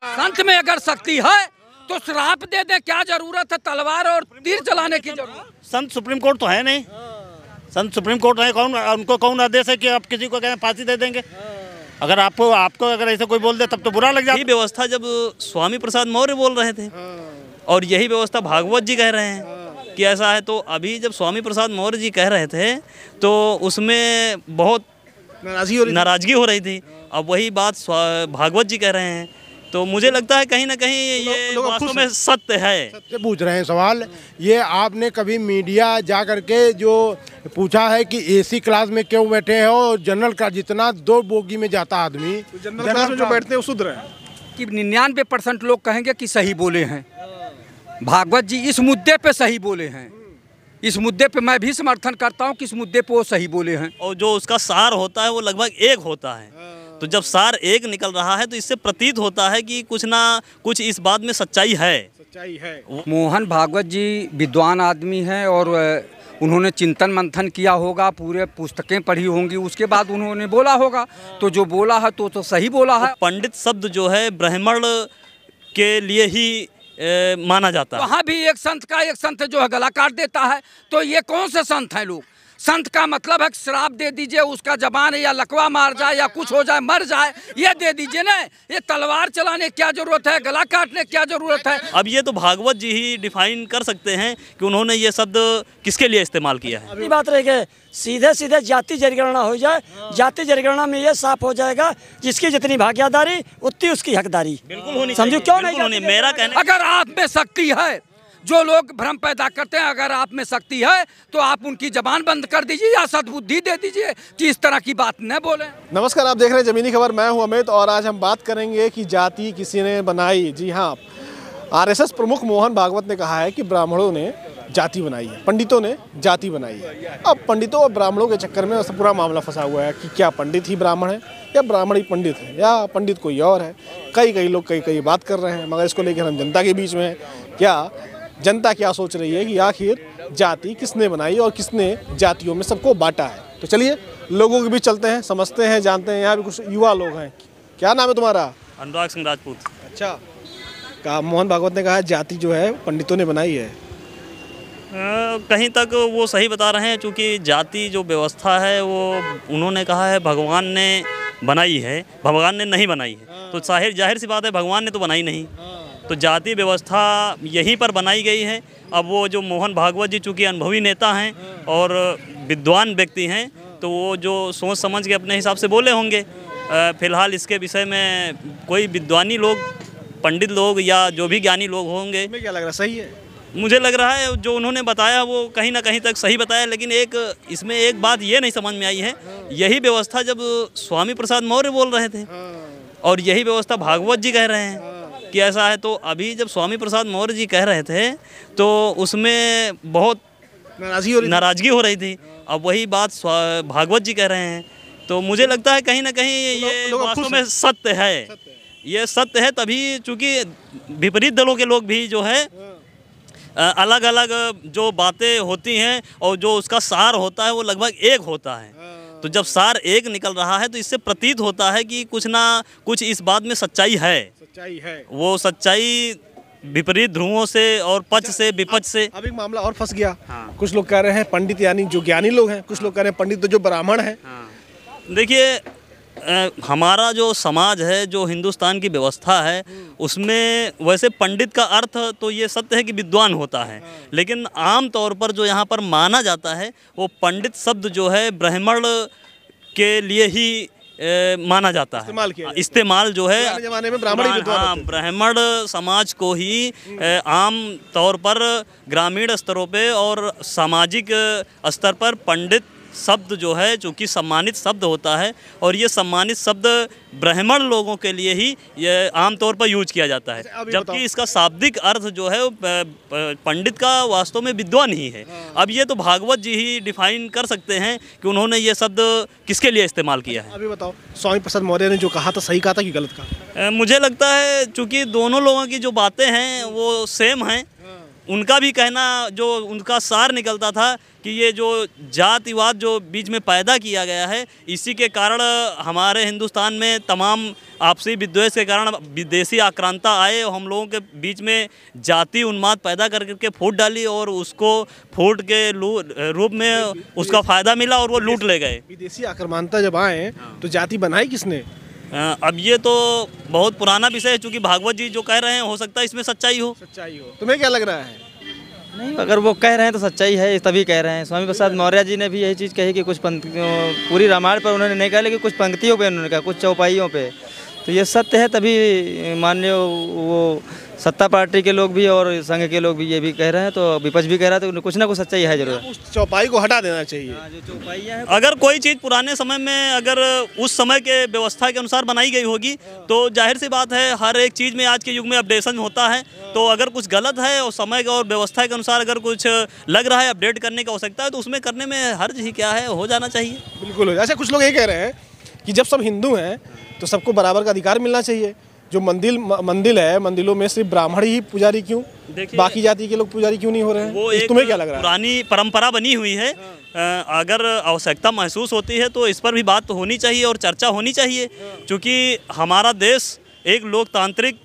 संत में अगर शक्ति है तो श्राप दे दे, क्या जरूरत है तलवार और तीर चलाने की जरूरत? संत सुप्रीम कोर्ट तो है नहीं। संत सुप्रीम कोर्ट है, कौन उनको कौन आदेश है कि आप किसी को कहें फांसी दे देंगे? अगर आपको अगर ऐसा कोई बोल दे तब तो बुरा लग जाता। यही व्यवस्था जब स्वामी प्रसाद मौर्य बोल रहे थे और यही व्यवस्था भागवत जी कह रहे हैं कि ऐसा है, तो अभी जब स्वामी प्रसाद मौर्य जी कह रहे थे तो उसमें बहुत नाराजगी हो रही थी। अब वही बात भागवत जी कह रहे हैं, तो मुझे लगता है कहीं ना कहीं ये वास्तव में सत्य है। सत्य पूछ रहे हैं सवाल। ये आपने कभी मीडिया जा करके जो पूछा है कि एसी क्लास में क्यों बैठे हैं और जनरल क्लास, जितना 2 बोगी में जाता आदमी तो जनरल क्लास में जो बैठते हैं वो शुद्र हैं कि 99% लोग कहेंगे कि सही बोले हैं। भागवत जी इस मुद्दे पे सही बोले हैं। इस मुद्दे पे मैं भी समर्थन करता हूँ कि इस मुद्दे पे वो सही बोले हैं। और जो उसका सार होता है वो लगभग एक होता है। तो जब सार एक निकल रहा है तो इससे प्रतीत होता है कि कुछ ना कुछ इस बात में सच्चाई है। मोहन भागवत जी विद्वान आदमी हैं और उन्होंने चिंतन मंथन किया होगा, पूरे पुस्तकें पढ़ी होंगी, उसके बाद उन्होंने बोला होगा। तो जो बोला है तो सही बोला है। पंडित शब्द जो है ब्राह्मण के लिए ही माना जाता है। वहाँ भी एक संत जो है गला काट देता है। तो ये कौन से संत हैं लोग? संत का मतलब है श्राप दे दीजिए, उसका जबान या लकवा मार जाए या कुछ हो जाए, मर जाए, ये दे दीजिए ना। ये तलवार चलाने क्या जरूरत है, गला काटने क्या जरूरत है? अब ये तो भागवत जी ही डिफाइन कर सकते हैं कि उन्होंने ये शब्द किसके लिए इस्तेमाल किया है। अपनी बात रह गई, सीधे सीधे जाति जनगणना हो जाए। जाति जनगणना में ये साफ हो जाएगा जिसकी जितनी भागीदारी उतनी उसकी हकदारी। बिल्कुल होनी समझो क्यों नहीं? मेरा कहना, अगर आप में शक्ति है, जो लोग भ्रम पैदा करते हैं, अगर आप में शक्ति है तो आप उनकी जबान बंद कर दीजिए या सद्बुद्धि दे दीजिए कि इस तरह की बात न बोलें। नमस्कार, आप देख रहे हैं ज़मीनी खबर। मैं हूं अमित और आज हम बात करेंगे कि जाति किसी ने बनाई। जी हाँ, आरएसएस प्रमुख मोहन भागवत ने कहा है कि ब्राह्मणों ने जाति बनाई है, पंडितों ने जाति बनाई है। अब पंडितों और ब्राह्मणों के चक्कर में पूरा मामला फंसा हुआ है कि क्या पंडित ही ब्राह्मण है या ब्राह्मण ही पंडित है या पंडित कोई और है। कई लोग कई बात कर रहे हैं, मगर इसको लेकर हम जनता के बीच में हैं। क्या जनता क्या सोच रही है कि आखिर जाति किसने बनाई और किसने जातियों में सबको बांटा है? तो चलिए लोगों के बीच चलते हैं, समझते हैं, जानते हैं। यहाँ भी कुछ युवा लोग हैं। क्या नाम है तुम्हारा? अनुराग सिंह राजपूत। अच्छा, कहा मोहन भागवत ने कहा जाति जो है पंडितों ने बनाई है। कहीं तक वो सही बता रहे हैं, क्योंकि जाति जो व्यवस्था है वो उन्होंने कहा है भगवान ने बनाई है, भगवान ने नहीं बनाई है। तो जाहिर सी बात है भगवान ने तो बनाई नहीं। तो जाति व्यवस्था यहीं पर बनाई गई है। अब वो जो मोहन भागवत जी चूँकि अनुभवी नेता हैं और विद्वान व्यक्ति हैं, तो वो जो सोच समझ के अपने हिसाब से बोले होंगे। फिलहाल इसके विषय में कोई विद्वानी लोग, पंडित लोग या जो भी ज्ञानी लोग होंगे, तुम्हें क्या लग रहा है, सही है? मुझे लग रहा है जो उन्होंने बताया वो कहीं ना कहीं तक सही बताया। लेकिन इसमें एक बात ये नहीं समझ में आई है, यही व्यवस्था जब स्वामी प्रसाद मौर्य बोल रहे थे और यही व्यवस्था भागवत जी कह रहे हैं कि ऐसा है, तो अभी जब स्वामी प्रसाद मौर्य जी कह रहे थे तो उसमें बहुत नाराजगी हो रही थी। अब वही बात भागवत जी कह रहे हैं, तो मुझे लगता है कहीं ना कहीं ये वास्तव में सत्य है। ये सत्य है, तभी चूँकि विपरीत दलों के लोग भी जो है अलग अलग जो बातें होती हैं और जो उसका सार होता है वो लगभग एक होता है। तो जब सार एक निकल रहा है तो इससे प्रतीत होता है कि कुछ ना कुछ इस बात में सच्चाई है। वो सच्चाई विपरीत ध्रुवों से और पक्ष से विपक्ष से। अब एक मामला और फंस गया। हाँ। कुछ लोग कह रहे हैं पंडित यानी जो ज्ञानी लोग हैं, कुछ लोग कह रहे हैं पंडित तो जो ब्राह्मण हैं। हाँ। देखिए, हमारा जो समाज है, जो हिंदुस्तान की व्यवस्था है, उसमें वैसे पंडित का अर्थ तो ये सत्य है कि विद्वान होता है, लेकिन आम तौर पर जो यहाँ पर माना जाता है वो पंडित शब्द जो है ब्राह्मण के लिए ही माना जाता है। इस्तेमाल जो है जमाने में ब्राह्मण समाज को ही आम तौर पर ग्रामीण स्तरों पे और सामाजिक स्तर पर पंडित शब्द जो है चूँकि सम्मानित शब्द होता है और ये सम्मानित शब्द ब्राह्मण लोगों के लिए ही ये आमतौर पर यूज किया जाता है, जबकि इसका शाब्दिक अर्थ जो है पंडित का वास्तव में विद्वान ही है। अब ये तो भागवत जी ही डिफाइन कर सकते हैं कि उन्होंने ये शब्द किसके लिए इस्तेमाल किया है। अभी बताओ, स्वामी प्रसाद मौर्य ने जो कहा था सही कहा था कि गलत कहा? मुझे लगता है चूँकि दोनों लोगों की जो बातें हैं वो सेम हैं, उनका भी कहना, जो उनका सार निकलता था कि ये जो जातिवाद जो बीच में पैदा किया गया है, इसी के कारण हमारे हिंदुस्तान में तमाम आपसी विद्वेष के कारण विदेशी आक्रांता आए और हम लोगों के बीच में जाति उन्माद पैदा करके फूट डाली और उसको फूट के रूप में उसका फ़ायदा मिला और वो लूट ले गए। विदेशी आक्रांता जब आए तो जाति बनाई किसने? अब ये तो बहुत पुराना विषय है, चूँकि भागवत जी जो कह रहे हैं हो सकता है इसमें सच्चाई हो। तुम्हें क्या लग रहा है? नहीं, अगर वो कह रहे हैं तो सच्चाई है, तभी कह रहे हैं। स्वामी प्रसाद मौर्य जी ने भी यही चीज़ कही कि कुछ पूरी रामायण पर उन्होंने नहीं कहा, लेकिन कुछ पंक्तियों पे उन्होंने कहा, कुछ चौपाइयों पे। तो ये सत्य है, तभी माननीय वो सत्ता पार्टी के लोग भी और संघ के लोग भी ये भी कह रहे हैं, तो विपक्ष भी कह रहा है, तो कुछ ना कुछ सच्चाई है जरूर। उस चौपाई को हटा देना चाहिए। जो चौपाइयाँ हैं, अगर कोई चीज़ पुराने समय में अगर उस समय के व्यवस्था के अनुसार बनाई गई होगी तो जाहिर सी बात है हर एक चीज़ में आज के युग में अपडेशन होता है। तो अगर कुछ गलत है और समय और व्यवस्था के अनुसार अगर कुछ लग रहा है अपडेट करने की आवश्यकता है तो उसमें करने में हर्ज ही क्या है, हो जाना चाहिए। बिल्कुल। अच्छा, कुछ लोग ये कह रहे हैं कि जब सब हिंदू हैं तो सबको बराबर का अधिकार मिलना चाहिए। जो मंदिर है, मंदिरों में सिर्फ ब्राह्मण ही पुजारी क्यों, बाकी जाति के लोग पुजारी क्यों नहीं हो रहे हैं? वो एक तुम्हें क्या लग रहा है? पुरानी परंपरा बनी हुई है। अगर आवश्यकता महसूस होती है तो इस पर भी बात होनी चाहिए और चर्चा होनी चाहिए, क्योंकि हमारा देश एक लोकतांत्रिक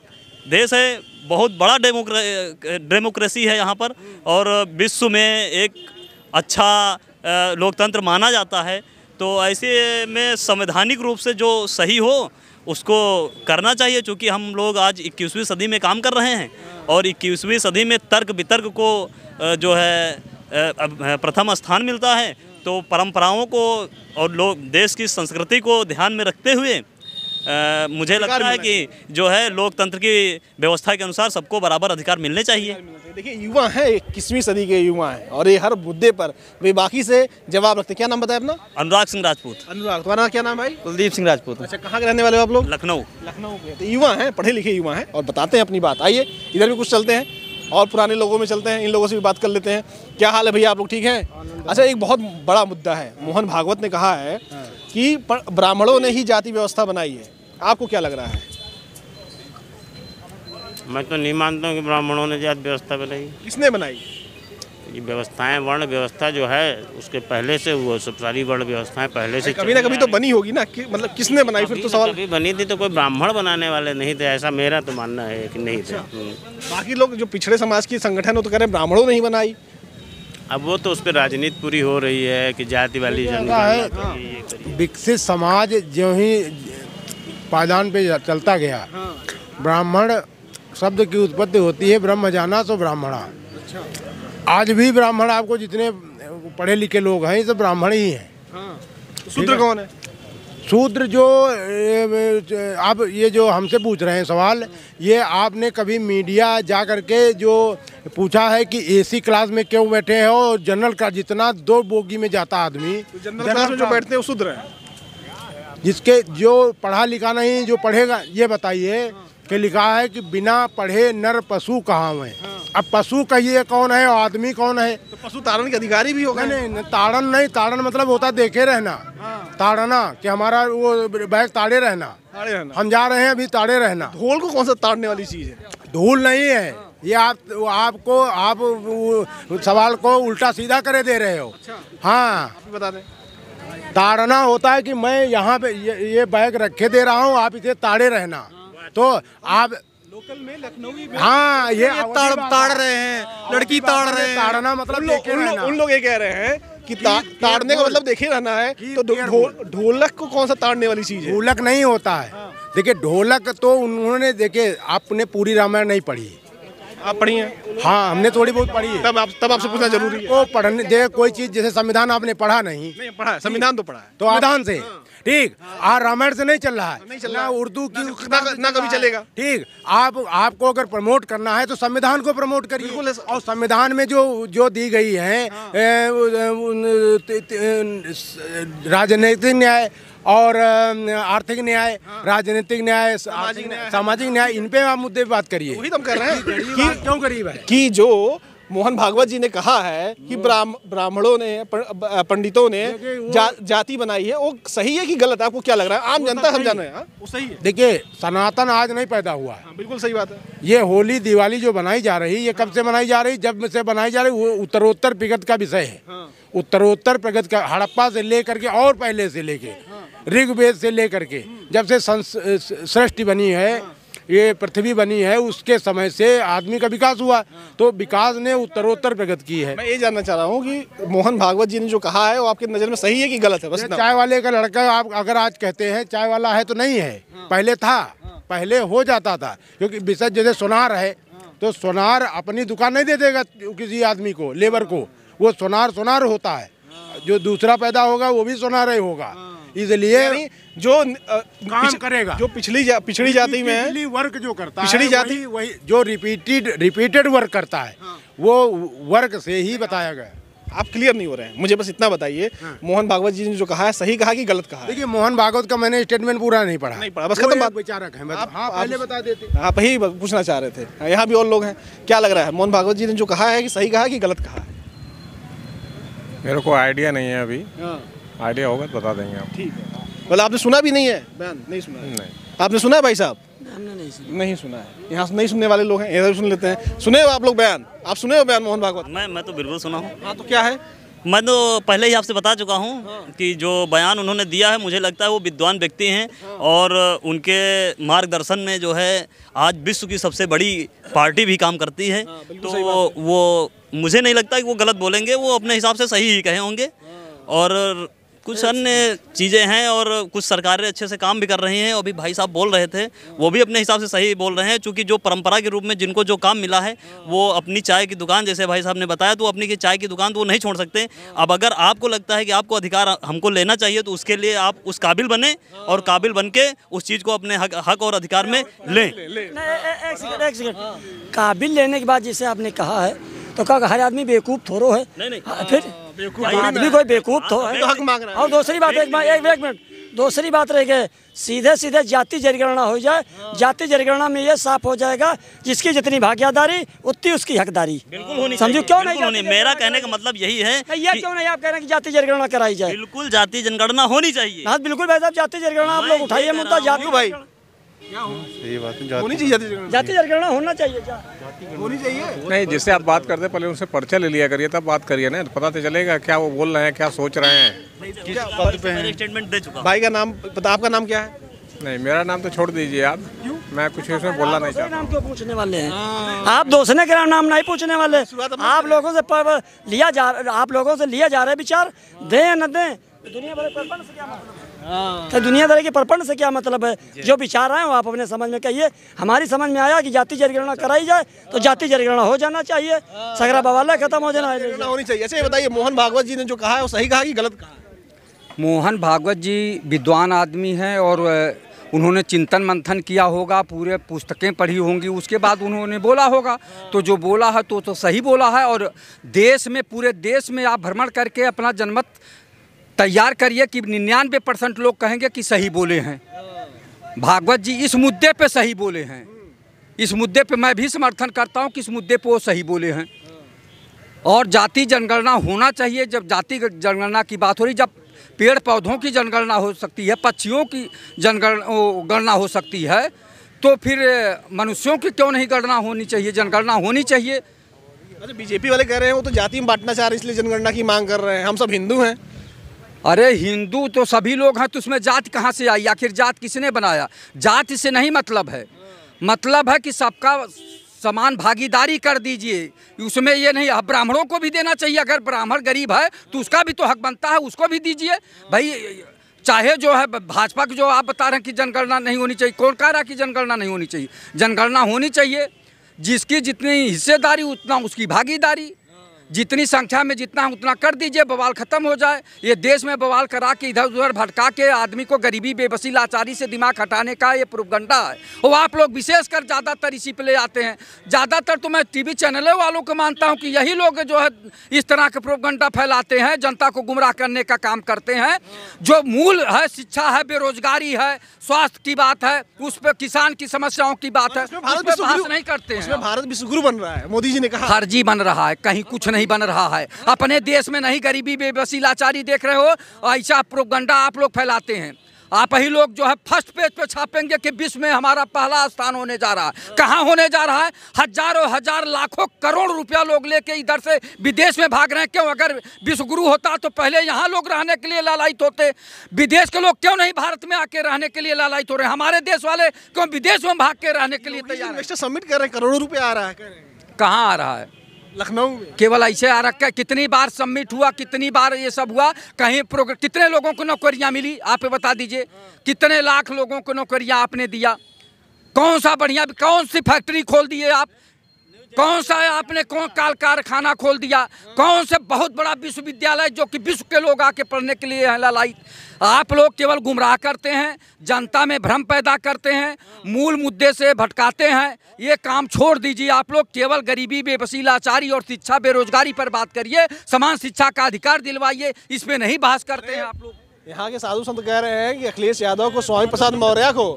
देश है, बहुत बड़ा डेमोक्रेसी है यहाँ पर और विश्व में एक अच्छा लोकतंत्र माना जाता है। तो ऐसे में संवैधानिक रूप से जो सही हो उसको करना चाहिए, क्योंकि हम लोग आज 21वीं सदी में काम कर रहे हैं और 21वीं सदी में तर्क वितर्क को जो है प्रथम स्थान मिलता है। तो परंपराओं को और लोग देश की संस्कृति को ध्यान में रखते हुए मुझे लगता है कि जो है लोकतंत्र की व्यवस्था के अनुसार सबको बराबर अधिकार मिलने चाहिए। देखिए, युवा हैं, 21वीं सदी के युवा हैं और ये हर मुद्दे पर वे बाकी से जवाब रखते हैं। क्या नाम बताया अपना? अनुराग सिंह राजपूत। अनुराग, तुम्हारा क्या नाम भाई? कुलदीप सिंह राजपूत। अच्छा, कहाँ के रहने वाले हो आप लोग? लखनऊ के। तो युवा हैं, पढ़े लिखे युवा हैं और बताते हैं अपनी बात। आइए इधर भी कुछ चलते हैं और पुराने लोगों में चलते हैं, इन लोगों से भी बात कर लेते हैं। क्या हाल है भैया, आप लोग ठीक हैं? अच्छा, एक बहुत बड़ा मुद्दा है, मोहन भागवत ने कहा है कि ब्राह्मणों ने ही जाति व्यवस्था बनाई है। आपको क्या लग रहा है? मैं तो नहीं मानता हूँ कि ब्राह्मणों ने जाति व्यवस्था बनाई। किसने बनाई? ये व्यवस्थाएं, वर्ण व्यवस्था जो है उसके पहले से वो सब सारी वर्ण व्यवस्थाएं पहले से कभी ना कभी तो बनी होगी ना, मतलब किसने बनाई? फिर तो सवाल कभी बनी थी तो कोई ब्राह्मण बनाने वाले नहीं थे, ऐसा मेरा तो मानना है कि नहीं थे। बाकी लोग जो पिछड़े समाज के संगठन हो तो कह रहे हैं ब्राह्मणों ने ही बनाई। अब वो तो उस पर राजनीति पूरी हो रही है कि जाति वाली विकसित समाज जो ही पायदान पे चलता गया, ब्राह्मण शब्द की उत्पत्ति होती है ब्रह्म जाना सो ब्राह्मणा। आज भी ब्राह्मण, आपको जितने पढ़े लिखे लोग हैं ये सब ब्राह्मण ही हैं। शूद्र कौन है? शूद्र जो आप ये जो हमसे पूछ रहे हैं सवाल, ये आपने कभी मीडिया जा करके जो पूछा है कि एसी क्लास में क्यों बैठे हो और जनरल क्लास, जितना 2 बोगी में जाता आदमी, जनरल क्लास में जो बैठते हैं वो शूद्र है। जिसके जो पढ़ा लिखा नहीं, जो पढ़ेगा, ये बताइए कि लिखा है कि बिना पढ़े नर पशु कहाँ हुए। अब पशु कहिए कौन है और आदमी कौन है? तो पशु ताड़न के अधिकारी भी होगा। नहीं, ताड़न नहीं, ताड़न मतलब होता देखे रहना, ताड़ना कि हमारा वो बैग ताड़े रहना, हम जा रहे हैं अभी ताड़े रहना। ढोल को कौन सा ताड़ने वाली चीज है? धूल नहीं है ये, आप सवाल को उल्टा सीधा करे दे रहे हो। हाँ, बता दें। ताड़ना होता है कि मैं यहाँ पे ये बैग रखे दे रहा हूँ, आप इसे ताड़े रहना। तो आप लोकल में लखनऊ में, हाँ, ये ताड़ रहे हैं, लड़की ताड़ रहे हैं। ताड़ना मतलब देखे रहना। उन लोग ये कह रहे हैं कि ताड़ने का मतलब देखे रहना है। तो ढोलक को कौन सा ताड़ने वाली चीज है? ढोलक नहीं होता है। देखिए, ढोलक तो उन्होंने, देखिए आपने पूरी रामायण नहीं पढ़ी। आप पढ़ी हैं? हाँ, हमने थोड़ी बहुत पढ़ी है। तब आपसे पूछना जरूरी है। वो पढ़ने दे, कोई चीज जैसे संविधान आपने पढ़ा नहीं पढ़ा है, संविधान तो पढ़ा है। तो संविधान से ठीक, आज रामायण से नहीं चल रहा है, नहीं चल रहा ना उर्दू की ना कभी चलेगा। ठीक, आपको अगर प्रमोट करना है तो संविधान को प्रमोट करिए। और संविधान में जो दी गई है राजनीतिक न्याय और आर्थिक न्याय, राजनीतिक न्याय, सामाजिक न्याय, इन पे आप मुद्दे पे बात करिए। वही तो हम कर रहे हैं कि क्यों गरीब है कि जो मोहन भागवत जी ने कहा है कि ब्राह्मणों ने पंडितों ने जाति बनाई है, वो सही है कि गलत है? आपको क्या लग रहा है? आम जनता समझा रहे हैं वो सही है। देखिए, सनातन आज नहीं पैदा हुआ है। बिल्कुल सही बात है। ये होली दिवाली जो बनाई जा रही है, ये कब से बनाई जा रही? जब से बनाई जा रही, वो उत्तरोत्तर प्रगति का विषय है। उत्तरोत्तर प्रगति का, हड़प्पा से लेकर के और पहले से लेके ऋग्वेद से लेकर के जब से सृष्टि बनी है, ये पृथ्वी बनी है, उसके समय से आदमी का विकास हुआ। तो विकास ने उत्तरोत्तर प्रगति की है। मैं ये जानना चाह रहा हूँ कि मोहन भागवत जी ने जो कहा है वो आपकी नज़र में सही है कि गलत है? बस चाय वाले का लड़का आप अगर आज कहते हैं चाय वाला है, तो नहीं है, पहले था, पहले हो जाता था। क्योंकि विषय जैसे सोनार है, तो सोनार अपनी दुकान नहीं दे देगा किसी आदमी को, लेबर को, वो सोनार होता है। जो दूसरा पैदा होगा वो भी सोनार ही होगा। इसलिए जो काम करेगा, जो पिछड़ी जाति में है, वर्क जो करता है, पिछड़ी जाति वही जो रिपीटेड वर्क करता है, वो वर्क से ही बताया गया। आप क्लियर नहीं हो रहे हैं, मुझे बस इतना बताइए। मोहन भागवत जी ने जो कहा है, सही कहा कि गलत कहा? देखिए, मोहन भागवत का मैंने स्टेटमेंट पूरा नहीं पढ़ा, बस खत्म बात। विचारक है, पहले बता देते। आप ही पूछना चाह रहे थे, यहाँ भी और लोग हैं। क्या लग रहा है, मोहन भागवत जी ने जो कहा है कि सही कहा कि गलत कहा? मेरे को आइडिया नहीं है अभी, आइडिया होगा तो बता देंगे आप। ठीक है। मतलब आपने सुना भी नहीं है बयान? नहीं सुना? नहीं। आपने सुना है भाई साहब? हमने नहीं सुना है। यहाँ नहीं सुनने वाले लोग हैं, इधर सुन लेते हैं। सुने हो आप लोग बयान? आप सुने हो बयान मोहन भागवत? मैं तो बिल्कुल सुना हूँ। हाँ, तो क्या है? मैं तो पहले ही आपसे बता चुका हूँ कि जो बयान उन्होंने दिया है, मुझे लगता है वो विद्वान व्यक्ति हैं और उनके मार्गदर्शन में जो है आज विश्व की सबसे बड़ी पार्टी भी काम करती है। तो वो मुझे नहीं लगता कि वो गलत बोलेंगे, वो अपने हिसाब से सही ही कहे होंगे। और कुछ अन्य चीज़ें हैं और कुछ सरकारें अच्छे से काम भी कर रही हैं। अभी भाई साहब बोल रहे थे, वो भी अपने हिसाब से सही बोल रहे हैं, क्योंकि जो परंपरा के रूप में जिनको जो काम मिला है, वो अपनी चाय की दुकान, जैसे भाई साहब ने बताया, तो अपनी की चाय की दुकान तो वो नहीं छोड़ सकते। अब अगर आपको लगता है कि आपको अधिकार हमको लेना चाहिए, तो उसके लिए आप उस काबिल बने और काबिल बन के उस चीज़ को अपने हक और अधिकार में लें। एक सेकंड, काबिल लेने के बाद जैसे आपने कहा है, तो क्या हर आदमी बेवकूफ़ थोड़ो है? नहीं। फिर आदमी कोई बेवकूफ़ तो है। और दूसरी बात, एक मिनट, दूसरी बात रह गई, सीधे जाति जनगणना हो जाए। जाति जनगणना में ये साफ हो जाएगा, जिसकी जितनी भागीदारी उतनी उसकी हकदारी। बिल्कुल होनी समझो चाहिए। क्यों नहीं? मेरा कहने का मतलब यही है। ये क्यों नहीं आप कह रहे हैं कि जाति जनगणना कराई जाए? बिल्कुल जाति जनगणना होनी चाहिए। हाँ बिल्कुल भाई साहब, जाति जनगणना आप लोग उठाइए मुद्दा। जाति भाई सही बात है, होनी चाहिए, जाति जनगणना होना चाहिए, होनी चाहिए। नहीं, जिससे आप बात करते पहले उनसे पर्चा ले लिया करिए, तब बात करिए ना, तो पता तो चलेगा क्या वो बोल रहे हैं, क्या सोच रहे हैं। स्टेटमेमेंट दे चुका। भाई का नाम पता, आपका नाम क्या है? नहीं, मेरा नाम तो छोड़ दीजिए आप, मैं कुछ इसमें बोलना नहीं चाहता। नाम क्यों पूछने वाले हैं आप? दूसरे का नाम नहीं पूछने वाले। आप लोगों से लिया जा रहा है विचार, दें या न दें, दुनिया भर के परपंच से क्या मतलब है? तो दुनियादारी के परपंच से क्या मतलब है? जो विचार आए वो आप अपने समझ में कहिए। हमारी समझ में आया कि जाति जनगणना कराई जाए, तो जाति जनगणना हो जाना चाहिए, सगरा बवाला खत्म हो जाना होनी चाहिए। अच्छा, ये बताइए, मोहन भागवत जी ने जो कहा है वो सही कहा कि गलत कहा? मोहन भागवत जी विद्वान आदमी हैं और उन्होंने चिंतन मंथन किया होगा, पूरे पुस्तकें पढ़ी होंगी, उसके बाद उन्होंने बोला होगा। तो जो बोला है तो सही बोला है। और देश में, पूरे देश में आप भ्रमण करके अपना जनमत तैयार करिए कि 99% लोग कहेंगे कि सही बोले हैं भागवत जी, इस मुद्दे पे सही बोले हैं। इस मुद्दे पे मैं भी समर्थन करता हूं कि इस मुद्दे पे वो सही बोले हैं। और जाति जनगणना होना चाहिए। जब जाति जनगणना की बात हो रही, जब पेड़ पौधों की जनगणना हो सकती है, पक्षियों की गणना हो सकती है, तो फिर मनुष्यों की क्यों नहीं गणना होनी चाहिए, जनगणना होनी चाहिए। अच्छा, बीजेपी वाले कह रहे हैं वो तो जाति में बांटना चाह रहे हैं, इसलिए जनगणना की मांग कर रहे हैं। हम सब हिंदू हैं। अरे हिंदू तो सभी लोग हैं, तो उसमें जात कहाँ से आई? आखिर जात किसने बनाया? जात से नहीं मतलब है, मतलब है कि सबका समान भागीदारी कर दीजिए। उसमें ये नहीं, ब्राह्मणों को भी देना चाहिए। अगर ब्राह्मण गरीब है तो उसका भी तो हक बनता है, उसको भी दीजिए भाई। चाहे जो है भाजपा की जो आप बता रहे हैं कि जनगणना नहीं होनी चाहिए, कौन कह रहा है कि जनगणना नहीं होनी चाहिए? जनगणना होनी चाहिए। जिसकी जितनी हिस्सेदारी उतना उसकी भागीदारी, जितनी संख्या में जितना उतना कर दीजिए, बवाल खत्म हो जाए। ये देश में बवाल करा के इधर उधर भटका के आदमी को गरीबी बेबसी लाचारी से दिमाग हटाने का ये प्रोपगंडा है। और आप लोग विशेषकर ज़्यादातर इसी पे ले आते हैं। ज़्यादातर तो मैं टीवी चैनलों वालों को मानता हूँ कि यही लोग जो है इस तरह के प्रोपगंडा फैलाते हैं, जनता को गुमराह करने का काम करते हैं। जो मूल है, शिक्षा है, बेरोजगारी है, स्वास्थ्य की बात है, उस पर किसान की समस्याओं की बात है, उस पर बात नहीं करते हैं। भारत विश्वगुरु बन रहा है, मोदी जी ने कहा। फर्जी बन रहा है, कहीं कुछ नहीं बन रहा है। अपने देश में नहीं गरीबी बेबसी लाचारी देख रहे हो, ऐसा प्रोपगंडा आप लोग फैलाते हैं। आप ही लोग जो है फर्स्ट पेज पे छापेंगे कि विश्व में हमारा पहला स्थान होने जा रहा है। कहाँ होने जा रहा है? हजारों हजार लाखों करोड़ रुपया लोग लेके इधर से विदेश में भाग रहे हैं। क्यों? अगर विश्व गुरु होता तो पहले यहाँ लोग रहने के लिए लालायित होते। विदेश के लोग क्यों नहीं भारत में आके रहने के लिए लालायित हो रहे हैं? हमारे देश वाले क्यों विदेश में भाग के रहने के लिए तैयार है? सबमिट कर रहे हैं, करोड़ों रुपये आ रहा है। कहाँ आ रहा है? लखनऊ में केवल ऐसे आ रखा है। कितनी बार सबमिट हुआ, कितनी बार ये सब हुआ, कहीं कितने लोगों को नौकरियां मिली? आप बता दीजिए। कितने लाख लोगों को नौकरियां आपने दिया? कौन सा बढ़िया, कौन सी फैक्ट्री खोल दिए आप? कौन सा आपने कौन कारखाना खोल दिया? कौन से बहुत बड़ा विश्वविद्यालय जो कि विश्व के लोग आके पढ़ने के लिए लालायित? आप लोग केवल गुमराह करते हैं, जनता में भ्रम पैदा करते हैं, मूल मुद्दे से भटकाते हैं। ये काम छोड़ दीजिए। आप लोग केवल गरीबी बेबसी लाचारी और शिक्षा बेरोजगारी पर बात करिए। समान शिक्षा का अधिकार दिलवाइए, इस पे नहीं बहस करते हैं आप लोग। यहाँ के साधु संत कह रहे हैं कि अखिलेश यादव को, स्वामी प्रसाद मौर्य को,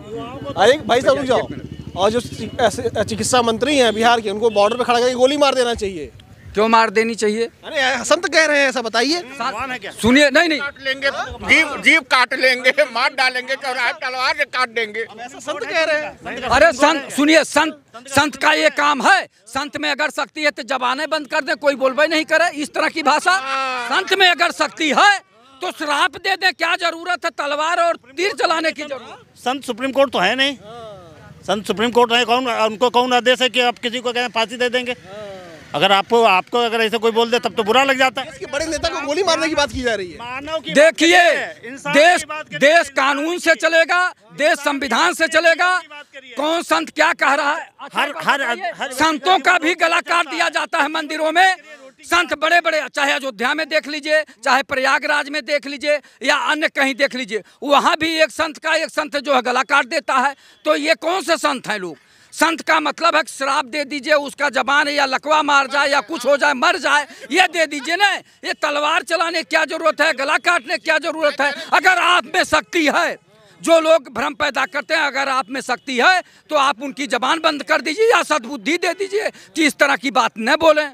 अरे भाई साहब रुक जाओ, और जो चिकित्सा मंत्री हैं बिहार के, उनको बॉर्डर पे खड़ा करके गोली मार देना चाहिए। क्यों मार देनी चाहिए? अरे संत कह रहे हैं, ऐसा बताइए। सुनिए, नहीं काट लेंगे, जीव काट लेंगे, मार डालेंगे, चौराहे तलवार से काट देंगे, ऐसा संत कह रहे हैं। अरे संत सुनिए, संत का ये काम है। संत में अगर शक्ति है तो जबाने बंद कर दे, कोई बोलबे नहीं करे इस तरह की भाषा। संत में अगर शक्ति है तो श्राप दे दे, क्या जरूरत है तलवार और तीर चलाने की जरूरत? संत सुप्रीम कोर्ट तो है नहीं। संत सुप्रीम कोर्ट है, कौन उनको कौन आदेश है कि आप किसी को कहें फांसी दे देंगे? अगर आपको अगर ऐसे कोई बोल दे तब तो बुरा लग जाता है। इसके बड़े नेता को गोली मारने की बात की जा रही है। देखिए, देश कानून से चलेगा, देश संविधान से चलेगा। कौन संत क्या कह रहा है? हर संतों का भी गला काट दिया जाता है मंदिरों में। संत बड़े बड़े, चाहे अयोध्या में देख लीजिए, चाहे प्रयागराज में देख लीजिए, या अन्य कहीं देख लीजिए, वहाँ भी एक संत जो है गला काट देता है। तो ये कौन से संत हैं लोग? संत का मतलब है श्राप दे दीजिए, उसका जबान या लकवा मार जाए या कुछ हो जाए, मर जाए, ये दे दीजिए ना। ये तलवार चलाने क्या जरूरत है? गला काटने क्या जरूरत है? अगर आप में शक्ति है, जो लोग भ्रम पैदा करते हैं, अगर आप में शक्ति है तो आप उनकी जबान बंद कर दीजिए या सद्बुद्धि दे दीजिए कि इस तरह की बात न बोलें।